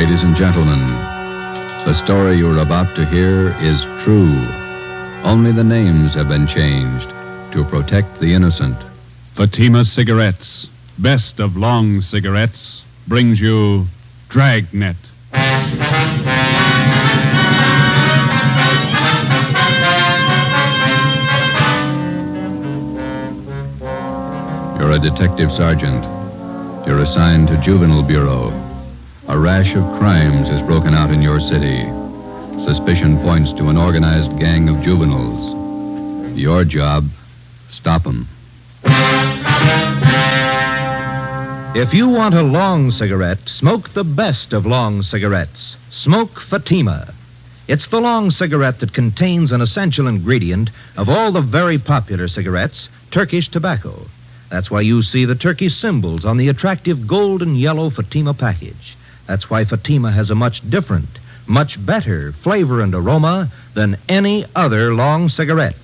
Ladies and gentlemen, the story you're about to hear is true. Only the names have been changed to protect the innocent. Fatima Cigarettes, best of long cigarettes, brings you Dragnet. You're a detective sergeant. You're assigned to Juvenile Bureau. A rash of crimes has broken out in your city. Suspicion points to an organized gang of juveniles. Your job, stop them. If you want a long cigarette, smoke the best of long cigarettes. Smoke Fatima. It's the long cigarette that contains an essential ingredient of all the very popular cigarettes, Turkish tobacco. That's why you see the Turkish symbols on the attractive gold and yellow Fatima package. That's why Fatima has a much different, much better flavor and aroma than any other long cigarette.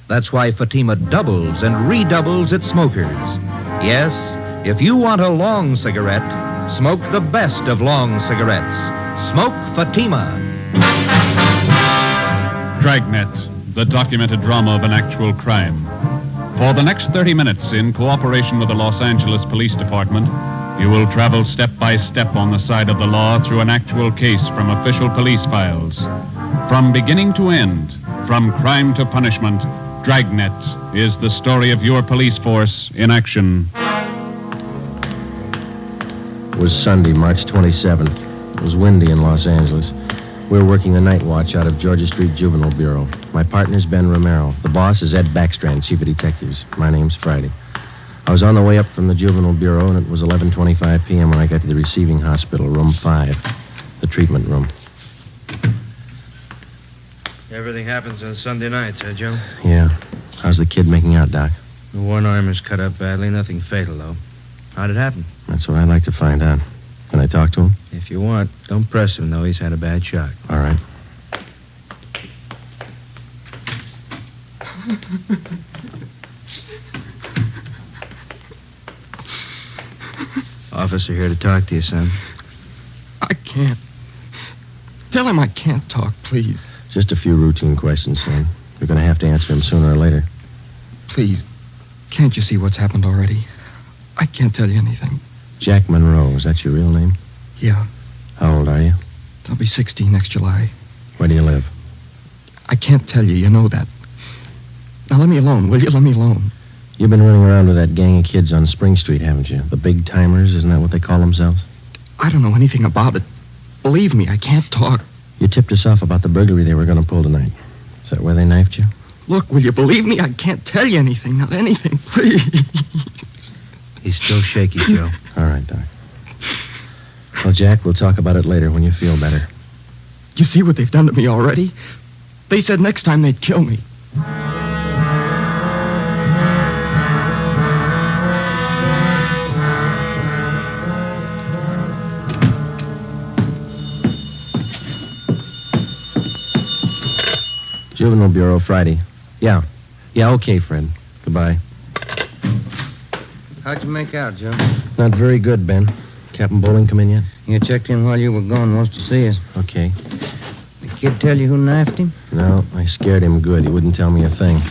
That's why Fatima doubles and redoubles its smokers. Yes, if you want a long cigarette, smoke the best of long cigarettes. Smoke Fatima. Dragnet, the documented drama of an actual crime. For the next 30 minutes, in cooperation with the Los Angeles Police Department, you will travel step by step on the side of the law through an actual case from official police files. From beginning to end, from crime to punishment, Dragnet is the story of your police force in action. It was Sunday, March 27th. It was windy in Los Angeles. We were working the night watch out of Georgia Street Juvenile Bureau. My partner's Ben Romero. The boss is Ed Backstrand, chief of detectives. My name's Friday. I was on the way up from the Juvenile Bureau, and it was 11:25 p.m. when I got to the receiving hospital, room 5, the treatment room. Everything happens on Sunday nights, huh, Joe? Yeah. How's the kid making out, Doc? The one arm is cut up badly. Nothing fatal, though. How'd it happen? That's what I'd like to find out. Can I talk to him? If you want, don't press him, though. He's had a bad shock. All right. Officer here to talk to you, son. I can't. Tell him I can't talk, please. Just a few routine questions, son. You're going to have to answer them sooner or later. Please, can't you see what's happened already? I can't tell you anything. Jack Monroe, is that your real name? Yeah, How old are you? I'll be 16 next July. Where do you live? I can't tell you know that. Now let me alone, will you? Let me alone. You've been running around with that gang of kids on Spring Street, haven't you? The big timers, isn't that what they call themselves? I don't know anything about it. Believe me, I can't talk. You tipped us off about the burglary they were going to pull tonight. Is that where they knifed you? Look, will you believe me? I can't tell you anything, not anything, please. He's still shaky, Joe. All right, Doc. Well, Jack, we'll talk about it later when you feel better. You see what they've done to me already? They said next time they'd kill me. Juvenile Bureau, Friday. Yeah, okay, Fred. Goodbye. How'd you make out, Joe? Not very good, Ben. Captain Bowling come in yet? You checked in while you were gone. Wants to see us. Okay. The kid tell you who knifed him? No, I scared him good. He wouldn't tell me a thing.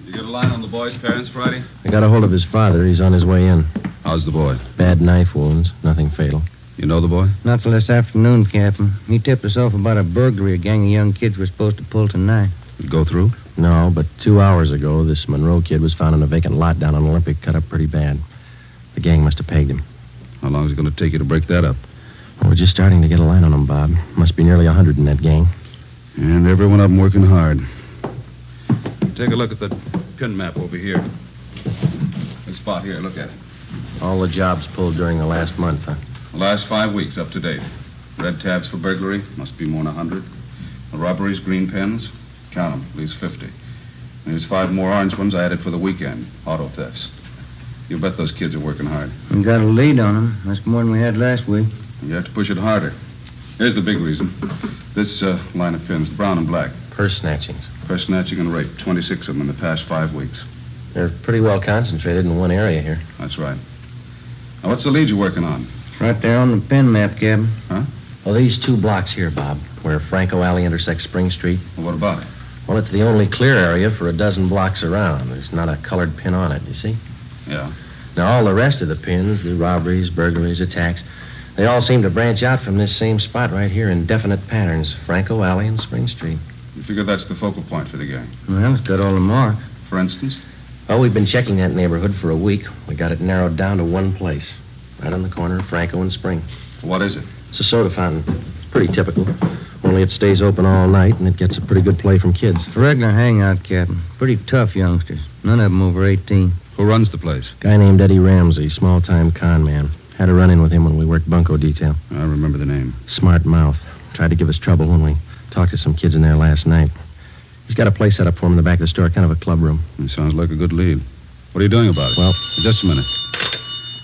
You get a line on the boy's parents, Friday? I got a hold of his father. He's on his way in. How's the boy? Bad knife wounds. Nothing fatal. You know the boy? Not till this afternoon, Captain. He tipped us off about a burglary a gang of young kids were supposed to pull tonight. Did it go through? No, but 2 hours ago, this Monroe kid was found in a vacant lot down on Olympic, cut up pretty bad. The gang must have pegged him. How long is it going to take you to break that up? Well, we're just starting to get a line on him, Bob. Must be nearly 100 in that gang. And every one of them working hard. Take a look at that pin map over here. This spot here, look at it. All the jobs pulled during the last month, huh? The last 5 weeks, up to date. Red tabs for burglary, must be more than 100. The robberies, green pens, count them, at least 50. And there's 5 more orange ones I added for the weekend, auto thefts. You bet those kids are working hard. We got a lead on them. That's more than we had last week. You have to push it harder. Here's the big reason. This line of pins, brown and black. Purse snatchings. Purse snatching and rape, 26 of them in the past 5 weeks. They're pretty well concentrated in one area here. That's right. Now, what's the lead you're working on? Right there on the pin map, Captain. Well, these 2 blocks here, Bob, where Franco Alley intersects Spring Street. Well, what about it? Well, it's the only clear area for a dozen blocks around. There's not a colored pin on it, you see? Yeah. Now, all the rest of the pins, the robberies, burglaries, attacks, they all seem to branch out from this same spot right here in definite patterns. Franco Alley and Spring Street. You figure that's the focal point for the gang? Well, it's got all the marks. For instance? Well, we've been checking that neighborhood for a week. We got it narrowed down to one place. Right on the corner of Franco and Spring. What is it? It's a soda fountain. It's pretty typical. Only it stays open all night, and it gets a pretty good play from kids. It's a regular hangout, Captain. Pretty tough youngsters. None of them over 18. Who runs the place? Guy named Eddie Ramsey, small-time con man. Had a run-in with him when we worked bunco detail. I remember the name. Smart mouth. Tried to give us trouble when we talked to some kids in there last night. He's got a place set up for him in the back of the store, kind of a club room. It sounds like a good lead. What are you doing about it? Well, just a minute.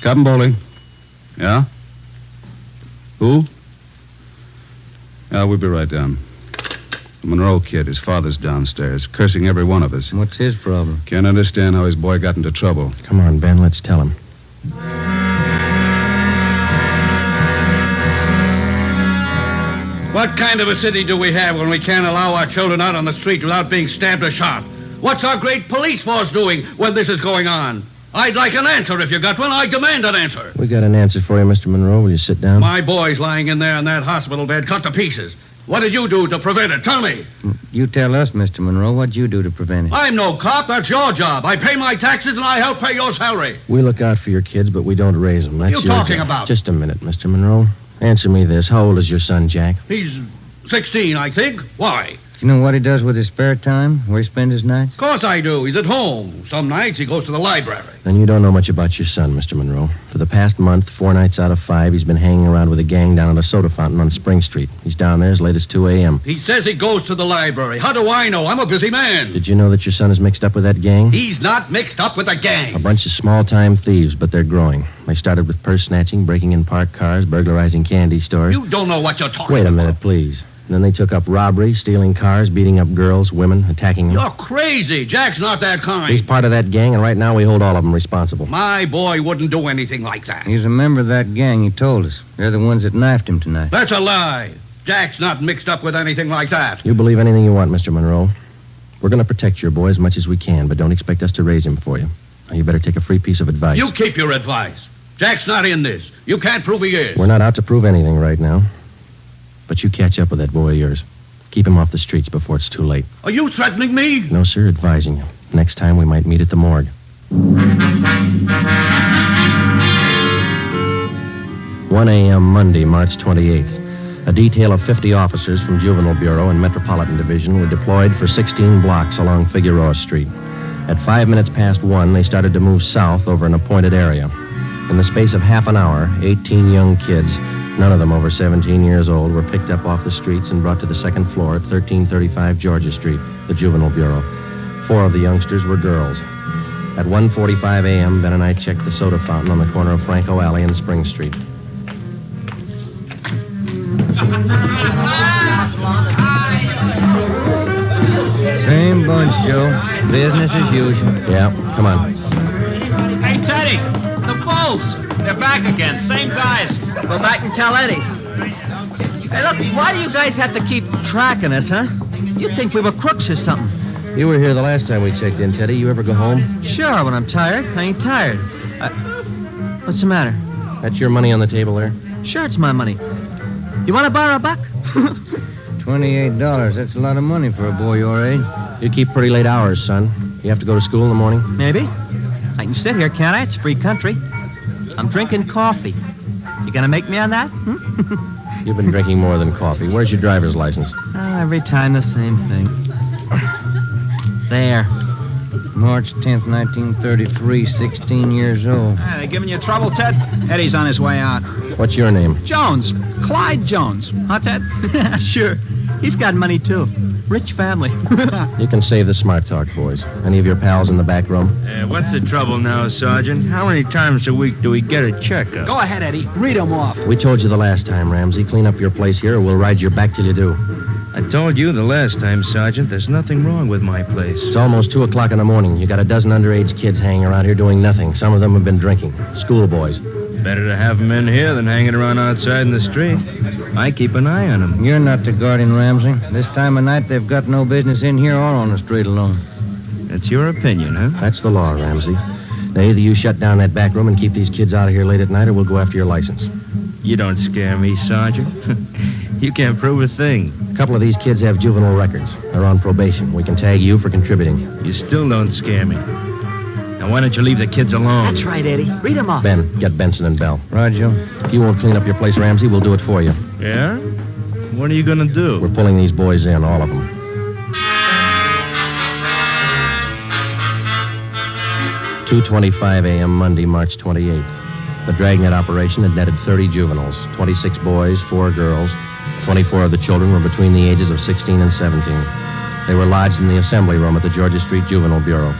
Captain Bowling. Yeah? Who? Yeah, we'll be right down. The Monroe kid, his father's downstairs, cursing every one of us. What's his problem? Can't understand how his boy got into trouble. Come on, Ben, let's tell him. What kind of a city do we have when we can't allow our children out on the street without being stabbed or shot? What's our great police force doing when this is going on? I'd like an answer if you got one. I demand an answer. We got an answer for you, Mr. Monroe. Will you sit down? My boy's lying in there in that hospital bed, cut to pieces. What did you do to prevent it? Tell me. You tell us, Mr. Monroe, what'd you do to prevent it? I'm no cop. That's your job. I pay my taxes and I help pay your salary. We look out for your kids, but we don't raise them. That's You your talking job. about? Just a minute, Mr. Monroe. Answer me this. How old is your son, Jack? He's 16, I think. Why? You know what he does with his spare time? Where he spends his nights? Of course I do. He's at home. Some nights he goes to the library. Then you don't know much about your son, Mr. Monroe. For the past month, 4 nights out of 5, he's been hanging around with a gang down at a soda fountain on Spring Street. He's down there as late as 2 a.m. He says he goes to the library. How do I know? I'm a busy man. Did you know that your son is mixed up with that gang? He's not mixed up with a gang. A bunch of small-time thieves, but they're growing. They started with purse snatching, breaking in parked cars, burglarizing candy stores. You don't know what you're talking about. Wait a minute, please. And then they took up robbery, stealing cars, beating up girls, women, attacking them. You're crazy. Jack's not that kind. He's part of that gang, and right now we hold all of them responsible. My boy wouldn't do anything like that. He's a member of that gang, he told us. They're the ones that knifed him tonight. That's a lie. Jack's not mixed up with anything like that. You believe anything you want, Mr. Monroe. We're going to protect your boy as much as we can, but don't expect us to raise him for you. Now, you better take a free piece of advice. You keep your advice. Jack's not in this. You can't prove he is. We're not out to prove anything right now. But you catch up with that boy of yours. Keep him off the streets before it's too late. Are you threatening me? No, sir, advising you. Next time we might meet at the morgue. 1 a.m. Monday, March 28th. A detail of 50 officers from Juvenile Bureau and Metropolitan Division were deployed for 16 blocks along Figueroa Street. At 5 minutes past 1, they started to move south over an appointed area. In the space of half an hour, 18 young kids, none of them over 17 years old, were picked up off the streets and brought to the second floor at 1335 Georgia Street, the Juvenile Bureau. 4 of the youngsters were girls. At 1:45 a.m., Ben and I checked the soda fountain on the corner of Franco Alley and Spring Street. Same bunch, Joe. Business as usual. Yeah, come on. Hey, Teddy, the Bulls. They're back again. Same guys. Go back and tell Eddie. Hey, look, why do you guys have to keep tracking us, huh? You'd think we were crooks or something. You were here the last time we checked in, Teddy. You ever go home? Sure, when I'm tired. I ain't tired. What's the matter? That's your money on the table there? Sure, it's my money. You want to borrow a buck? $28. That's a lot of money for a boy your age. You keep pretty late hours, son. You have to go to school in the morning? Maybe. I can sit here, can't I? It's free country. I'm drinking coffee. You gonna make me on that? You've been drinking more than coffee. Where's your driver's license? Every time the same thing. There. March 10th, 1933, 16 years old. They giving you trouble, Ted? Eddie's on his way out. What's your name? Jones. Clyde Jones. Huh, Ted? Sure. He's got money, too. Rich family. You can save the smart talk, boys. Any of your pals in the back room? What's the trouble now, Sergeant? How many times a week do we get a checkup? Go ahead, Eddie. Read them off. We told you the last time, Ramsey. Clean up your place here or we'll ride your back till you do. I told you the last time, Sergeant, there's nothing wrong with my place. It's almost 2 o'clock in the morning. You got a dozen underage kids hanging around here doing nothing. Some of them have been drinking. Schoolboys. Better to have 'em in here than hanging around outside in the street. I keep an eye on 'em. You're not the guardian, Ramsey. This time of night, they've got no business in here or on the street alone. That's your opinion, huh? That's the law, Ramsey. Now, either you shut down that back room and keep these kids out of here late at night, or we'll go after your license. You don't scare me, Sergeant. You can't prove a thing. A couple of these kids have juvenile records. They're on probation. We can tag you for contributing. You still don't scare me. Now, why don't you leave the kids alone? That's right, Eddie. Read them off. Ben, get Benson and Bell. Roger. If you won't clean up your place, Ramsey, we'll do it for you. Yeah? What are you gonna do? We're pulling these boys in, all of them. $2:25 a.m. Monday, March 28th. The Dragnet operation had netted 30 juveniles, 26 boys, 4 girls. 24 of the children were between the ages of 16 and 17. They were lodged in the assembly room at the Georgia Street Juvenile Bureau.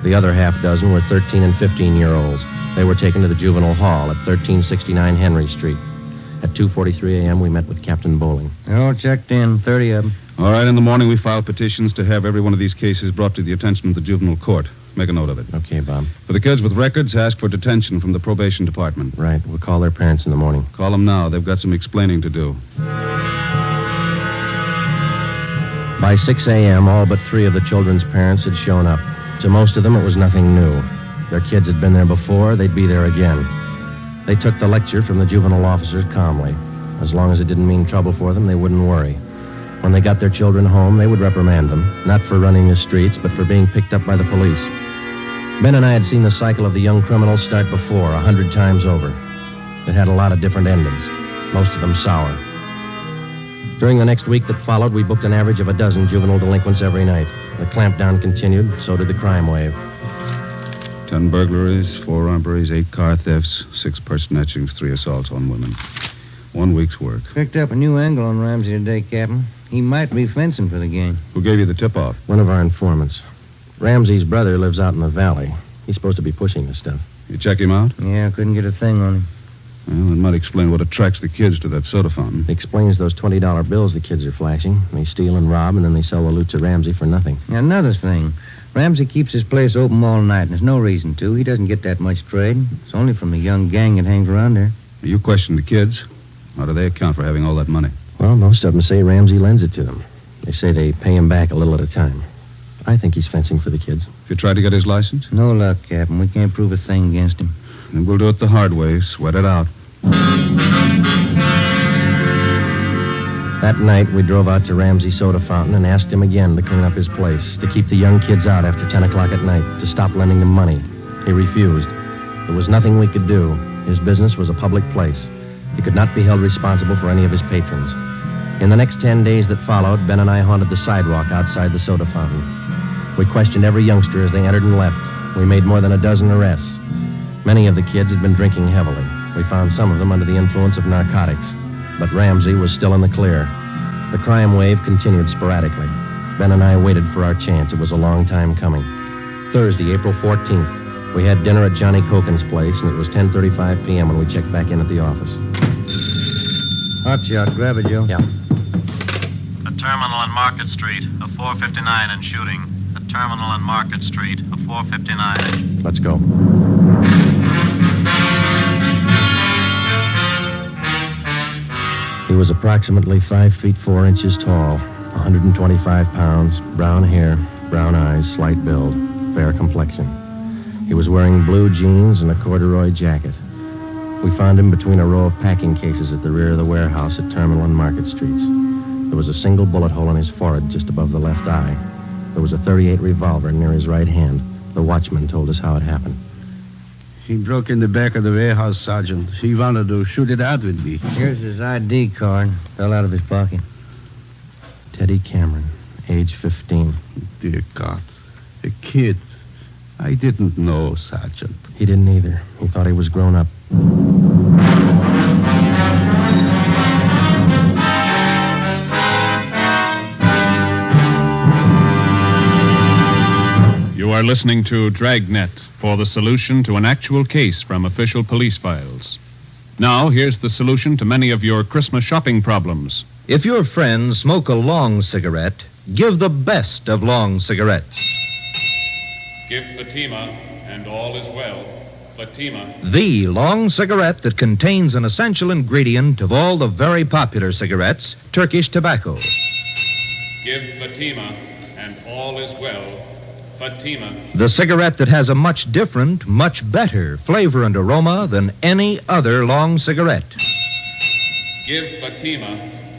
The other half dozen were 13 and 15-year-olds. They were taken to the juvenile hall at 1369 Henry Street. At 2:43 a.m., we met with Captain Bowling. They're all checked in, 30 of them. All right, in the morning we filed petitions to have every one of these cases brought to the attention of the juvenile court. Make a note of it. Okay, Bob. For the kids with records, ask for detention from the probation department. Right. We'll call their parents in the morning. Call them now. They've got some explaining to do. By 6 a.m., all but 3 of the children's parents had shown up. To most of them, it was nothing new. Their kids had been there before. They'd be there again. They took the lecture from the juvenile officers calmly. As long as it didn't mean trouble for them, they wouldn't worry. When they got their children home, they would reprimand them, not for running the streets, but for being picked up by the police. Ben and I had seen the cycle of the young criminals start before, 100 times over. It had a lot of different endings, most of them sour. During the next week that followed, we booked an average of a dozen juvenile delinquents every night. The clampdown continued, so did the crime wave. 10 burglaries, 4 robberies, 8 car thefts, 6 purse snatchings, 3 assaults on women. 1 week's work. Picked up a new angle on Ramsey today, Captain. He might be fencing for the game. Who gave you the tip-off? One of our informants. Ramsey's brother lives out in the valley. He's supposed to be pushing this stuff. You check him out? Yeah, couldn't get a thing on him. Well, it might explain what attracts the kids to that soda fountain. It explains those $20 bills the kids are flashing. They steal and rob, and then they sell the loot to Ramsey for nothing. Now, another thing. Ramsey keeps his place open all night, and there's no reason to. He doesn't get that much trade. It's only from the young gang that hangs around there. You question the kids. How do they account for having all that money? Well, most of them say Ramsey lends it to them. They say they pay him back a little at a time. I think he's fencing for the kids. You tried to get his license? No luck, Captain. We can't prove a thing against him. Then we'll do it the hard way. Sweat it out. That night, we drove out to Ramsey's soda fountain and asked him again to clean up his place, to keep the young kids out after 10 o'clock at night, to stop lending them money. He refused. There was nothing we could do. His business was a public place. He could not be held responsible for any of his patrons. In the next 10 days that followed, Ben and I haunted the sidewalk outside the soda fountain. We questioned every youngster as they entered and left. We made more than a dozen arrests. Many of the kids had been drinking heavily. We found some of them under the influence of narcotics. But Ramsey was still in the clear. The crime wave continued sporadically. Ben and I waited for our chance. It was a long time coming. Thursday, April 14th. We had dinner at Johnny Cokin's place, and it was 10:35 p.m. when we checked back in at the office. Hot shot. Grab it, Joe. Yeah. A terminal on Market Street, a 459 and shooting. A terminal on Market Street, a 459. Let's go. He was approximately 5 feet 4 inches tall, 125 pounds, brown hair, brown eyes, slight build, fair complexion. He was wearing blue jeans and a corduroy jacket. We found him between a row of packing cases at the rear of the warehouse at Terminal and Market Streets. There was a single bullet hole in his forehead just above the left eye. There was a .38 revolver near his right hand. The watchman told us how it happened. He broke in the back of the warehouse, Sergeant. He wanted to shoot it out with me. Here's his ID card. Fell out of his pocket. Teddy Cameron, age 15. Dear God. A kid. I didn't know, Sergeant. He didn't either. He thought he was grown up. You are listening to Dragnet for the solution to an actual case from official police files. Now, here's the solution to many of your Christmas shopping problems. If your friends smoke a long cigarette, give the best of long cigarettes. Give Fatima, and all is well. Fatima. The long cigarette that contains an essential ingredient of all the very popular cigarettes, Turkish tobacco. Give Fatima, and all is well. Fatima. The cigarette that has a much different, much better flavor and aroma than any other long cigarette. Give Fatima,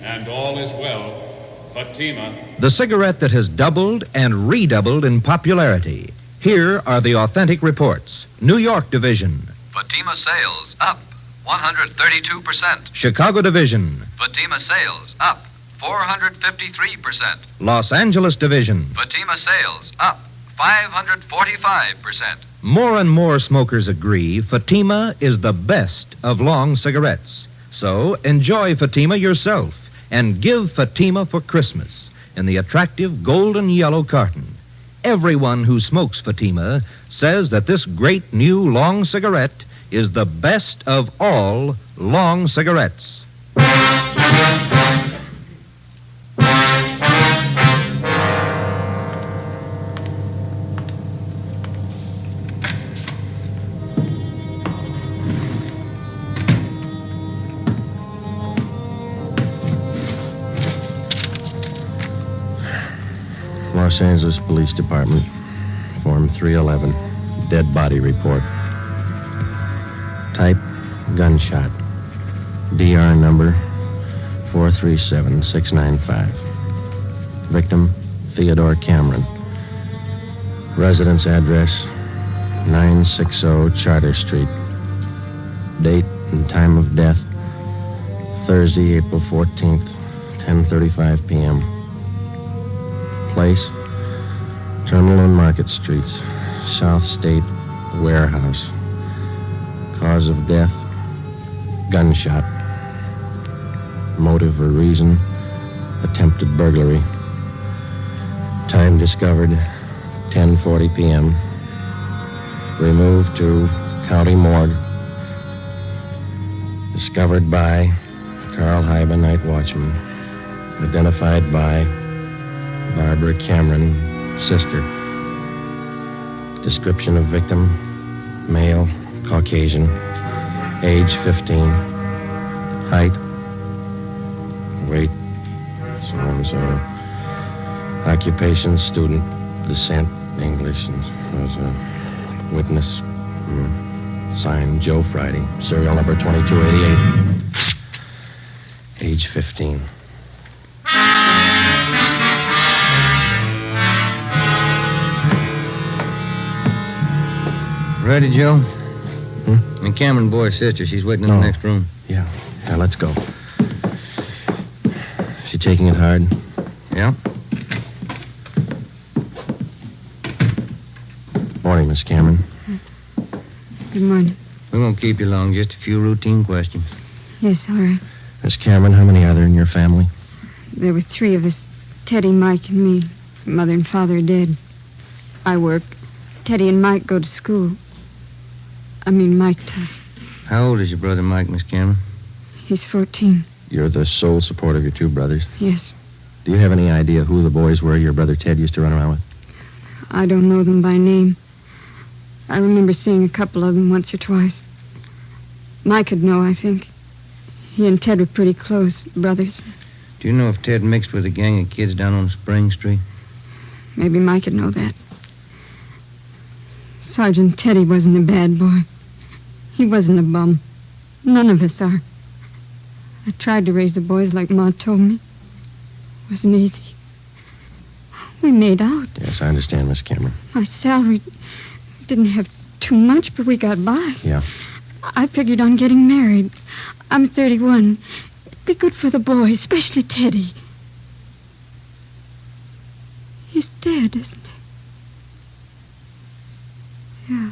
and all is well. Fatima. The cigarette that has doubled and redoubled in popularity. Here are the authentic reports. New York Division. Fatima sales up 132%. Chicago Division. Fatima sales up 453%. Los Angeles Division. Fatima sales up 545%. More and more smokers agree Fatima is the best of long cigarettes. So enjoy Fatima yourself and give Fatima for Christmas in the attractive golden yellow carton. Everyone who smokes Fatima says that this great new long cigarette is the best of all long cigarettes. Los Angeles Police Department, Form 311, dead body report. Type, gunshot. DR number 437695. Victim, Theodore Cameron. Residence address, 960 Charter Street. Date and time of death, Thursday, April 14th, 10:35 p.m. Place, Terminal and Market Streets, South State Warehouse. Cause of death, gunshot. Motive or reason, attempted burglary. Time discovered, 10:40 p.m. Removed to County Morgue. Discovered by Carl Hyba, night watchman. Identified by Barbara Cameron, sister. Description of victim, male, Caucasian, age 15, height, weight, so-and-so, occupation, student, descent, English, and was a witness, signed Joe Friday, serial number 2288, age 15. Ready, Joe? And Cameron boy's sister, she's waiting in the next room. Yeah, let's go. She taking it hard? Yeah. Morning, Miss Cameron. Good morning. We won't keep you long, just a few routine questions. Yes, all right. Miss Cameron, how many are there in your family? There were three of us. Teddy, Mike, and me. Mother and father are dead. I work. Teddy and Mike go to school. Mike does. How old is your brother Mike, Miss Cameron? He's 14. You're the sole support of your two brothers. Yes. Do you have any idea who the boys were your brother Ted used to run around with? I don't know them by name. I remember seeing a couple of them once or twice. Mike would know, I think. He and Ted were pretty close, brothers. Do you know if Ted mixed with a gang of kids down on Spring Street? Maybe Mike would know that. Sergeant Teddy wasn't a bad boy. He wasn't a bum. None of us are. I tried to raise the boys like Ma told me. It wasn't easy. We made out. Yes, I understand, Miss Cameron. My salary didn't have too much, but we got by. Yeah. I figured on getting married. I'm 31. It'd be good for the boys, especially Teddy. He's dead, isn't he? Yeah.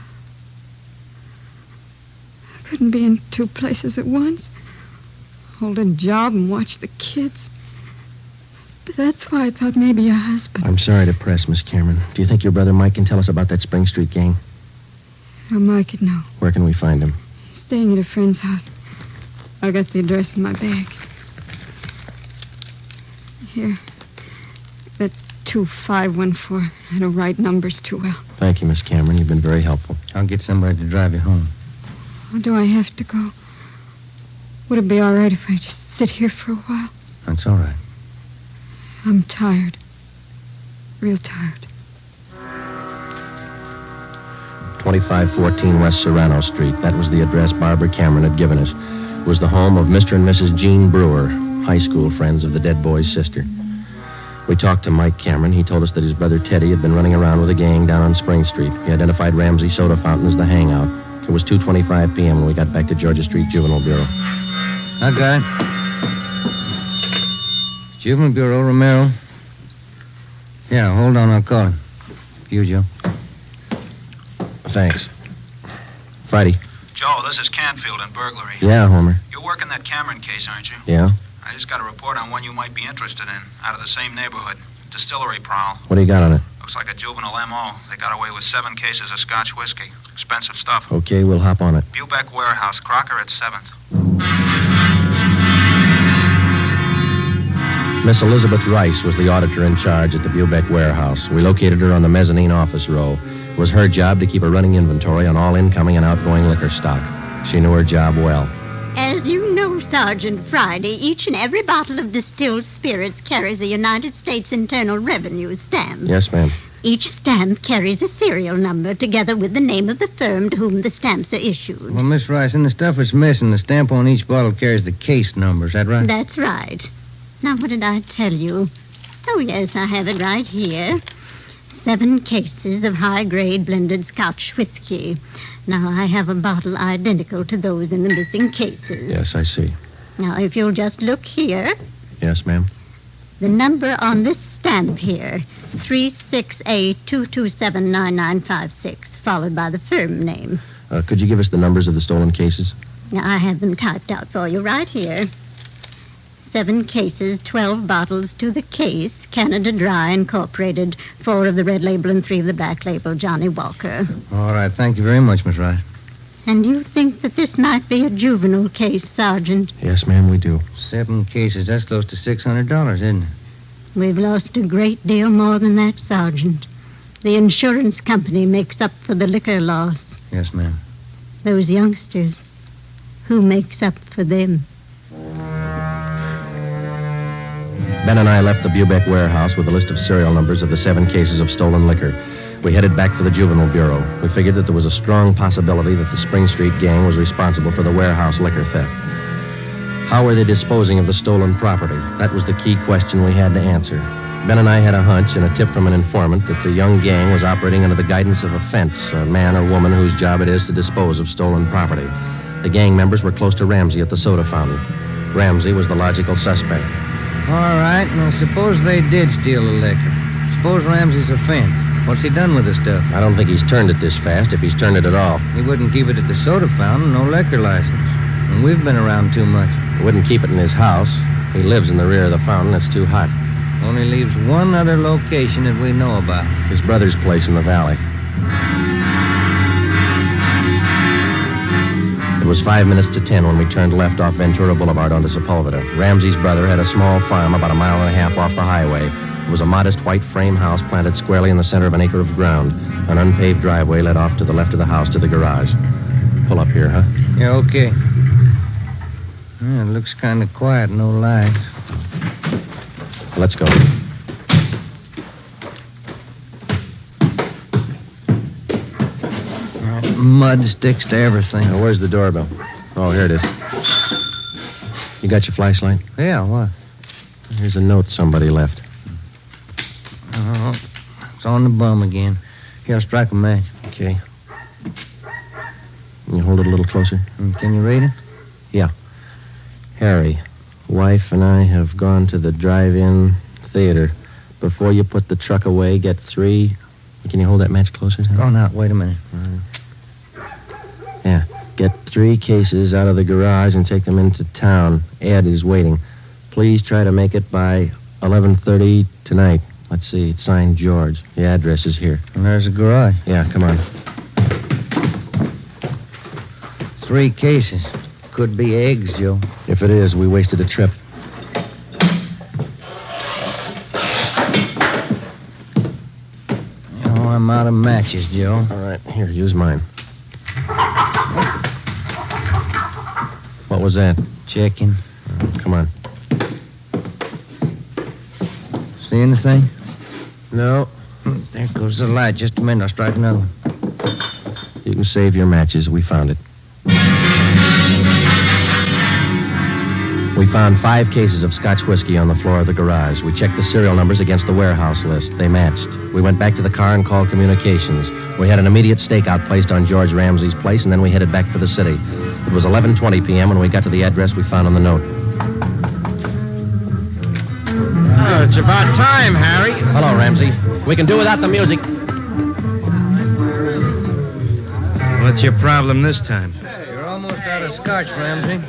I couldn't be in two places at once. Hold a job and watch the kids. But that's why I thought maybe a husband. I'm sorry to press, Miss Cameron. Do you think your brother Mike can tell us about that Spring Street gang? Well, Mike could know. Where can we find him? Staying at a friend's house. I got the address in my bag. Here. That's 2514. I don't write numbers too well. Thank you, Miss Cameron. You've been very helpful. I'll get somebody to drive you home. Oh, do I have to go? Would it be all right if I just sit here for a while? That's all right. I'm tired. Real tired. 2514 West Serrano Street. That was the address Barbara Cameron had given us. It was the home of Mr. and Mrs. Jean Brewer, high school friends of the dead boy's sister. We talked to Mike Cameron. He told us that his brother Teddy had been running around with a gang down on Spring Street. He identified Ramsey Soda Fountain as the hangout. It was 2:25 p.m. when we got back to Georgia Street Juvenile Bureau. I got it. Juvenile Bureau, Romero. Yeah, hold on, I'll call him. You, Joe. Thanks. Friday. Joe, this is Canfield in burglary. Yeah, Homer. You're working that Cameron case, aren't you? Yeah? I just got a report on one you might be interested in, out of the same neighborhood. Distillery prowl. What do you got on it? Looks like a juvenile M.O. They got away with 7 cases of Scotch whiskey. Expensive stuff. Okay, we'll hop on it. Bubeck Warehouse, Crocker at 7th. Miss Elizabeth Rice was the auditor in charge at the Bubeck Warehouse. We located her on the mezzanine office row. It was her job to keep a running inventory on all incoming and outgoing liquor stock. She knew her job well. As you know, Sergeant Friday, each and every bottle of distilled spirits carries a United States Internal Revenue stamp. Yes, ma'am. Each stamp carries a serial number together with the name of the firm to whom the stamps are issued. Well, Miss Rice, in the stuff that's missing, the stamp on each bottle carries the case number. Is that right? That's right. Now, what did I tell you? Oh, yes, I have it right here. 7 cases of high-grade blended Scotch whiskey. Now, I have a bottle identical to those in the missing cases. Yes, I see. Now, if you'll just look here, Yes, ma'am. the number on this stamp here, 368-227-9956, followed by the firm name. Could you give us the numbers of the stolen cases? Now, I have them typed out for you right here. 7 cases, 12 bottles to the case, Canada Dry Incorporated, 4 of the red label and 3 of the black label, Johnny Walker. All right, thank you very much, Miss Rice. And you think that this might be a juvenile case, Sergeant? Yes, ma'am, we do. 7 cases, that's close to $600, isn't it? We've lost a great deal more than that, Sergeant. The insurance company makes up for the liquor loss. Yes, ma'am. Those youngsters, who makes up for them? Ben and I left the Bubeck Warehouse with a list of serial numbers of the 7 cases of stolen liquor. We headed back for the Juvenile Bureau. We figured that there was a strong possibility that the Spring Street gang was responsible for the warehouse liquor theft. How were they disposing of the stolen property? That was the key question we had to answer. Ben and I had a hunch and a tip from an informant that the young gang was operating under the guidance of a fence, a man or woman whose job it is to dispose of stolen property. The gang members were close to Ramsey at the soda fountain. Ramsey was the logical suspect. All right, now suppose they did steal the liquor. Suppose Ramsey's a fence. What's he done with the stuff? I don't think he's turned it this fast, if he's turned it at all. He wouldn't keep it at the soda fountain, no liquor license. And we've been around too much. He wouldn't keep it in his house. He lives in the rear of the fountain. It's too hot. Only leaves one other location that we know about. His brother's place in the valley. It was 5 minutes to 10 when we turned left off Ventura Boulevard onto Sepulveda. Ramsey's brother had a small farm about a mile and a half off the highway. It was a modest white frame house planted squarely in the center of an acre of ground. An unpaved driveway led off to the left of the house to the garage. Pull up here, huh? Yeah, okay. Yeah, it looks kind of quiet, no lights. Let's go. Mud sticks to everything. Now, where's the doorbell? Oh, here it is. You got your flashlight? Yeah, what? Here's a note somebody left. Oh, it's on the bum again. Here, I'll strike a match. Okay. Can you hold it a little closer? Can you read it? Yeah. Harry, wife and I have gone to the drive-in theater. Before you put the truck away, get 3... Can you hold that match closer? Oh, now, wait a minute. Yeah. Get 3 cases out of the garage and take them into town. Ed is waiting. Please try to make it by 11:30 tonight. Let's see. It's signed George. The address is here. And there's the garage. Yeah, come on. 3 cases. Could be eggs, Joe. If it is, we wasted a trip. Oh, I'm out of matches, Joe. All right, here, use mine. What was that? Checking. Come on. See anything? No. There goes the light. Just a minute. I'll strike another one. You can save your matches. We found it. We found 5 cases of Scotch whiskey on the floor of the garage. We checked the serial numbers against the warehouse list. They matched. We went back to the car and called communications. We had an immediate stakeout placed on George Ramsey's place, and then we headed back for the city. It was 11:20 p.m. when we got to the address we found on the note. Oh, it's about time, Harry. Hello, Ramsey. We can do without the music. What's your problem this time? You're almost out of scotch, Ramsey.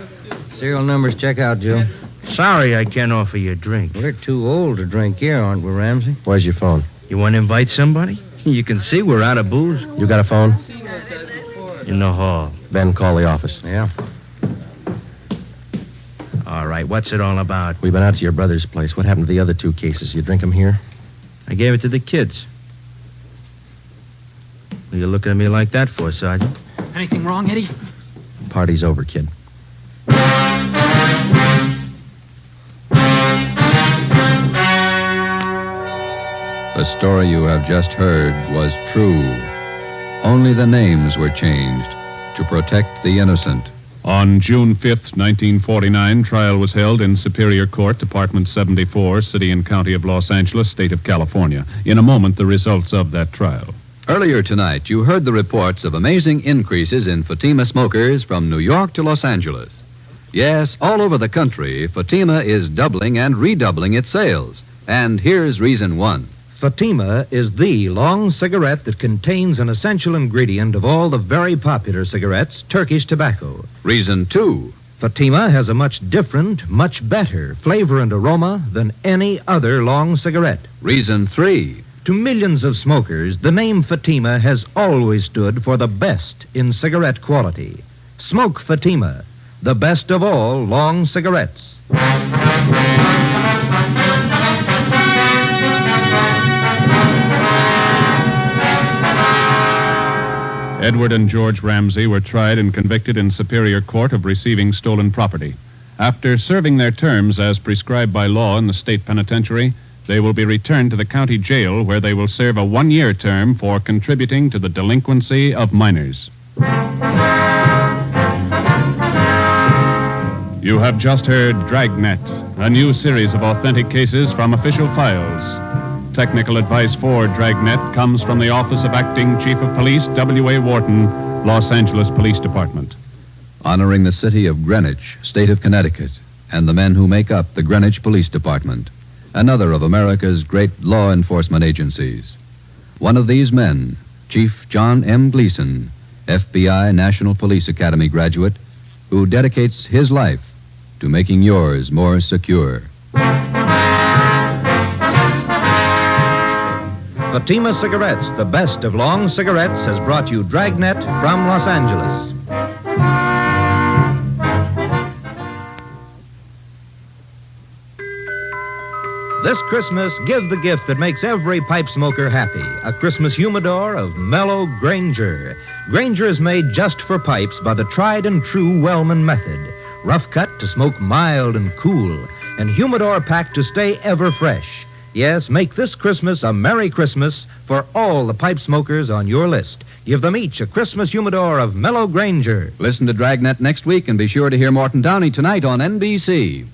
Serial numbers check out, Joe. Sorry I can't offer you a drink. We're too old to drink here, aren't we, Ramsey? Where's your phone? You want to invite somebody? You can see we're out of booze. You got a phone? In the hall. Ben, call the office. Yeah. All right, what's it all about? We've been out to your brother's place. What happened to the other 2 cases? You drink them here? I gave it to the kids. What are you looking at me like that for, Sergeant? Anything wrong, Eddie? Party's over, kid. The story you have just heard was true. Only the names were changed to protect the innocent. On June 5th, 1949, trial was held in Superior Court, Department 74, City and County of Los Angeles, State of California. In a moment, the results of that trial. Earlier tonight, you heard the reports of amazing increases in Fatima smokers from New York to Los Angeles. Yes, all over the country, Fatima is doubling and redoubling its sales. And here's reason 1. Fatima is the long cigarette that contains an essential ingredient of all the very popular cigarettes, Turkish tobacco. Reason 2. Fatima has a much different, much better flavor and aroma than any other long cigarette. Reason 3. To millions of smokers, the name Fatima has always stood for the best in cigarette quality. Smoke Fatima, the best of all long cigarettes. Edward and George Ramsey were tried and convicted in Superior Court of receiving stolen property. After serving their terms as prescribed by law in the state penitentiary, they will be returned to the county jail where they will serve a 1-year term for contributing to the delinquency of minors. You have just heard Dragnet, a new series of authentic cases from official files. Technical advice for Dragnet comes from the Office of Acting Chief of Police, W.A. Wharton, Los Angeles Police Department. Honoring the city of Greenwich, state of Connecticut, and the men who make up the Greenwich Police Department, another of America's great law enforcement agencies. One of these men, Chief John M. Gleason, FBI National Police Academy graduate, who dedicates his life to making yours more secure. Fatima Cigarettes, the best of long cigarettes, has brought you Dragnet from Los Angeles. This Christmas, give the gift that makes every pipe smoker happy. A Christmas humidor of mellow Granger. Granger is made just for pipes by the tried and true Wellman method. Rough cut to smoke mild and cool, and humidor packed to stay ever fresh. Yes, make this Christmas a Merry Christmas for all the pipe smokers on your list. Give them each a Christmas humidor of mellow Granger. Listen to Dragnet next week and be sure to hear Morton Downey tonight on NBC.